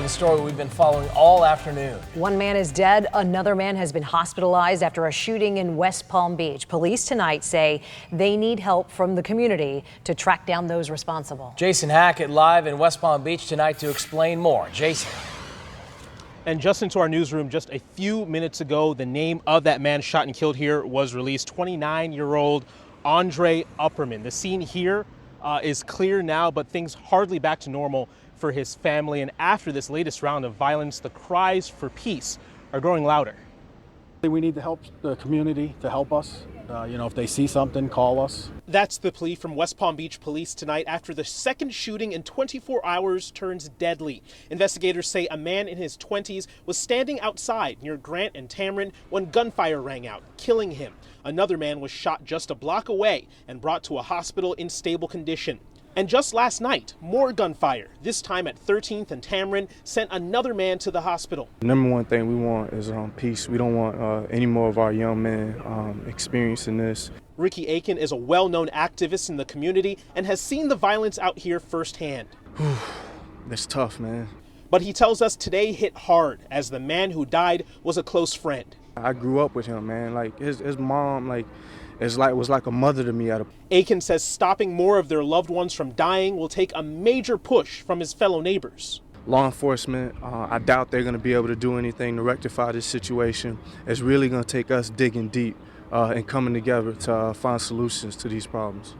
to the story we've been following all afternoon. One man is dead. Another man has been hospitalized after a shooting in West Palm Beach. Police tonight say they need help from the community to track down those responsible. Jason Hackett live in West Palm Beach tonight to explain more. Jason. And just into our newsroom just a few minutes ago, the name of that man shot and killed here was released. 29-year-old Andre Upperman. The scene here is clear now, but things hardly back to normal for his family. And after this latest round of violence, the cries for peace are growing louder. We need to help the community to help us. If they see something, call us. That's the plea from West Palm Beach police tonight after the second shooting in 24 hours turns deadly. Investigators say a man in his 20s was standing outside near Grant and Tamron when gunfire rang out, killing him. Another man was shot just a block away and brought to a hospital in stable condition. And just last night, more gunfire, this time at 13th and Tamron, sent another man to the hospital. The number one thing we want is peace. We don't want any more of our young men experiencing this. Ricky Aiken is a well-known activist in the community and has seen the violence out here firsthand. It's tough, man. But he tells us today hit hard as the man who died was a close friend. I grew up with him, man. Like his mom, was like a mother to me. Aiken says stopping more of their loved ones from dying will take a major push from his fellow neighbors. Law enforcement, I doubt they're going to be able to do anything to rectify this situation. It's really going to take us digging deep and coming together to find solutions to these problems.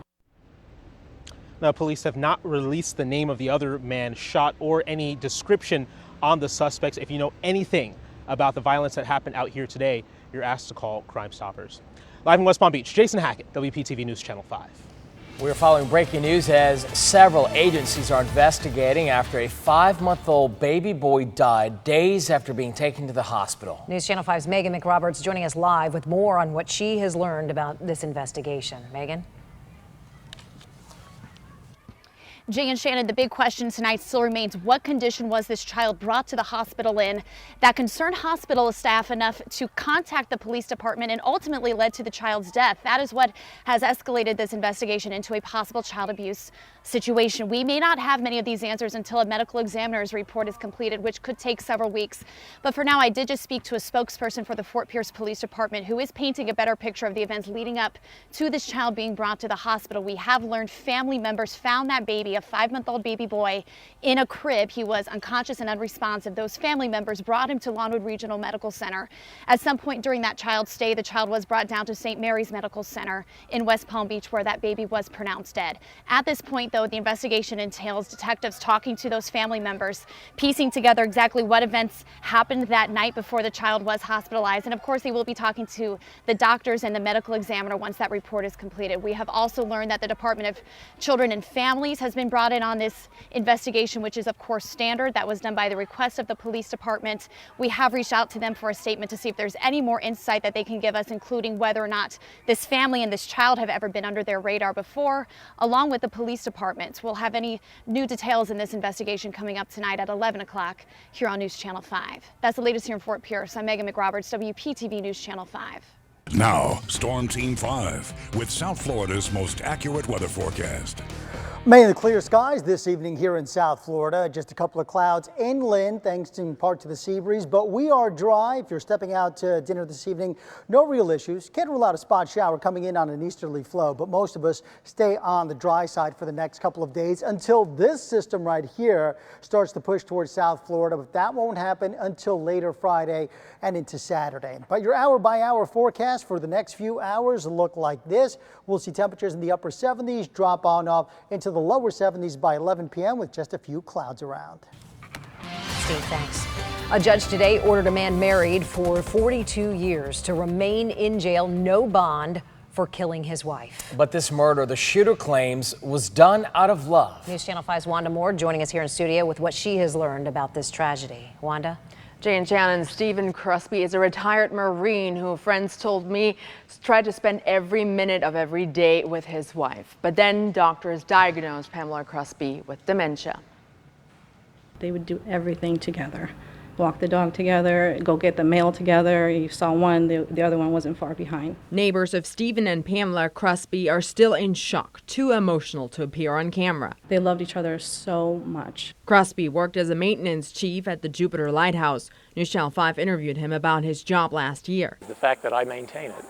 Now, police have not released the name of the other man shot or any description on the suspects. If you know anything about the violence that happened out here today, you're asked to call Crime Stoppers. Live in West Palm Beach, Jason Hackett, WPTV News Channel 5. We're following breaking news as several agencies are investigating after a 5-month-old baby boy died days after being taken to the hospital. News Channel 5's Megan McRoberts joining us live with more on what she has learned about this investigation. Megan? Jay and Shannon, the big question tonight still remains, what condition was this child brought to the hospital in that concerned hospital staff enough to contact the police department and ultimately led to the child's death? That is what has escalated this investigation into a possible child abuse situation. We may not have many of these answers until a medical examiner's report is completed, which could take several weeks. But for now, I did just speak to a spokesperson for the Fort Pierce Police Department who is painting a better picture of the events leading up to this child being brought to the hospital. We have learned family members found that baby, a 5-month-old baby boy, in a crib. He was unconscious and unresponsive. Those family members brought him to Lawnwood Regional Medical Center. At some point during that child's stay, the child was brought down to St. Mary's Medical Center in West Palm Beach, where that baby was pronounced dead. At this point, though, the investigation entails detectives talking to those family members, piecing together exactly what events happened that night before the child was hospitalized. And of course, they will be talking to the doctors and the medical examiner once that report is completed. We have also learned that the Department of Children and Families has been brought in on this investigation, which is of course standard. That was done by the request of the police department. We have reached out to them for a statement to see if there's any more insight that they can give us, including whether or not this family and this child have ever been under their radar before, along with the police department. We'll have any new details in this investigation coming up tonight at 11 o'clock here on News Channel 5. That's the latest here in Fort Pierce. I'm Megan McRoberts, WPTV News Channel 5. Now, Storm Team 5 with South Florida's most accurate weather forecast. Mainly clear skies this evening here in South Florida. Just a couple of clouds inland thanks in part to the sea breeze, but we are dry. If you're stepping out to dinner this evening, no real issues. Can't rule out a spot shower coming in on an easterly flow, but most of us stay on the dry side for the next couple of days until this system right here starts to push towards South Florida, but that won't happen until later Friday and into Saturday. But your hour-by-hour forecast for the next few hours look like this. We'll see temperatures in the upper 70s drop on off into the lower 70s by 11 p.m. with just a few clouds around. Steve, thanks. A judge today ordered a man married for 42 years to remain in jail, no bond, for killing his wife. But this murder, the shooter claims, was done out of love. News Channel 5's Wanda Moore joining us here in studio with what she has learned about this tragedy. Wanda? Jay and Shannon, Stephen Crosby is a retired Marine who friends told me tried to spend every minute of every day with his wife. But then doctors diagnosed Pamela Crosby with dementia. They would do everything together. walk the dog together, go get the mail together. You saw one, the other one wasn't far behind. Neighbors of Stephen and Pamela Crosby are still in shock, too emotional to appear on camera. They loved each other so much. Crosby worked as a maintenance chief at the Jupiter Lighthouse. News Channel 5 interviewed him about his job last year. The fact that I maintain it,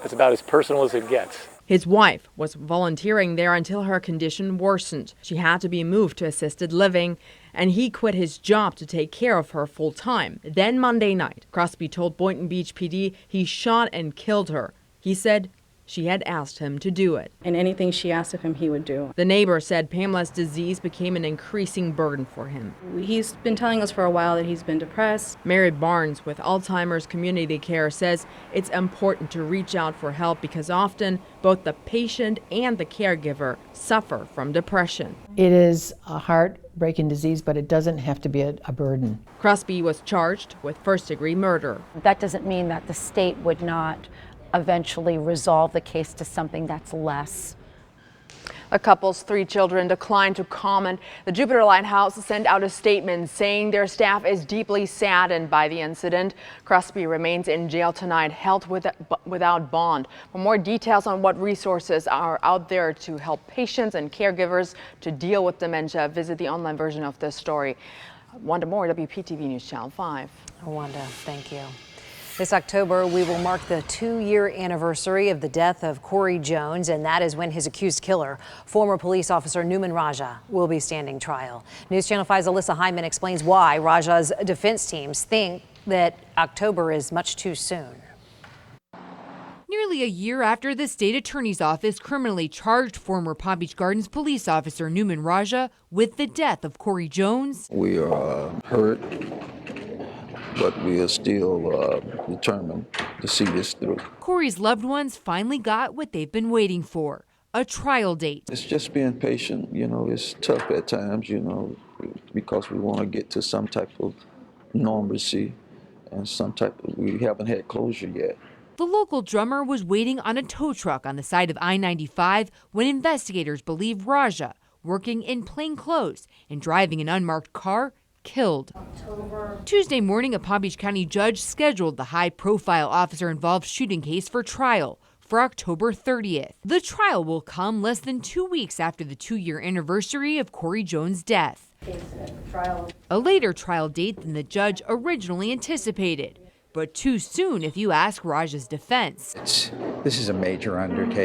it's about as personal as it gets. His wife was volunteering there until her condition worsened. She had to be moved to assisted living, and he quit his job to take care of her full time. Then Monday night, Crosby told Boynton Beach PD he shot and killed her. He said she had asked him to do it. And anything she asked of him, he would do. The neighbor said Pamela's disease became an increasing burden for him. He's been telling us for a while that he's been depressed. Mary Barnes with Alzheimer's Community Care says it's important to reach out for help because often both the patient and the caregiver suffer from depression. It is a heartbreaking disease, but it doesn't have to be a burden. Crosby was charged with first-degree murder. That doesn't mean that the state would not eventually resolve the case to something that's less. The couple's 3 children declined to comment. The Jupiter Lighthouse sent out a statement saying their staff is deeply saddened by the incident. Crosby remains in jail tonight, held without bond. For more details on what resources are out there to help patients and caregivers to deal with dementia, visit the online version of this story. Wanda Moore, WPTV News Channel 5. Wanda, thank you. This October, we will mark the 2-year anniversary of the death of Corey Jones, and that is when his accused killer, former police officer Newman Raja, will be standing trial. News Channel 5's Alyssa Hyman explains why Raja's defense teams think that October is much too soon. Nearly a year after the state attorney's office criminally charged former Palm Beach Gardens police officer Newman Raja with the death of Corey Jones. We are hurt, but we are still determined to see this through. Corey's loved ones finally got what they've been waiting for, a trial date. It's just being patient. You know, it's tough at times, you know, because we want to get to some type of normalcy and we haven't had closure yet. The local drummer was waiting on a tow truck on the side of I-95 when investigators believe Raja, working in plain clothes and driving an unmarked car, killed. Tuesday morning, a Palm Beach County judge scheduled the high-profile officer-involved shooting case for trial for October 30th. The trial will come less than 2 weeks after the 2-year anniversary of Corey Jones' death. A later trial date than the judge originally anticipated, but too soon if you ask Raja's defense. This is a major undertaking.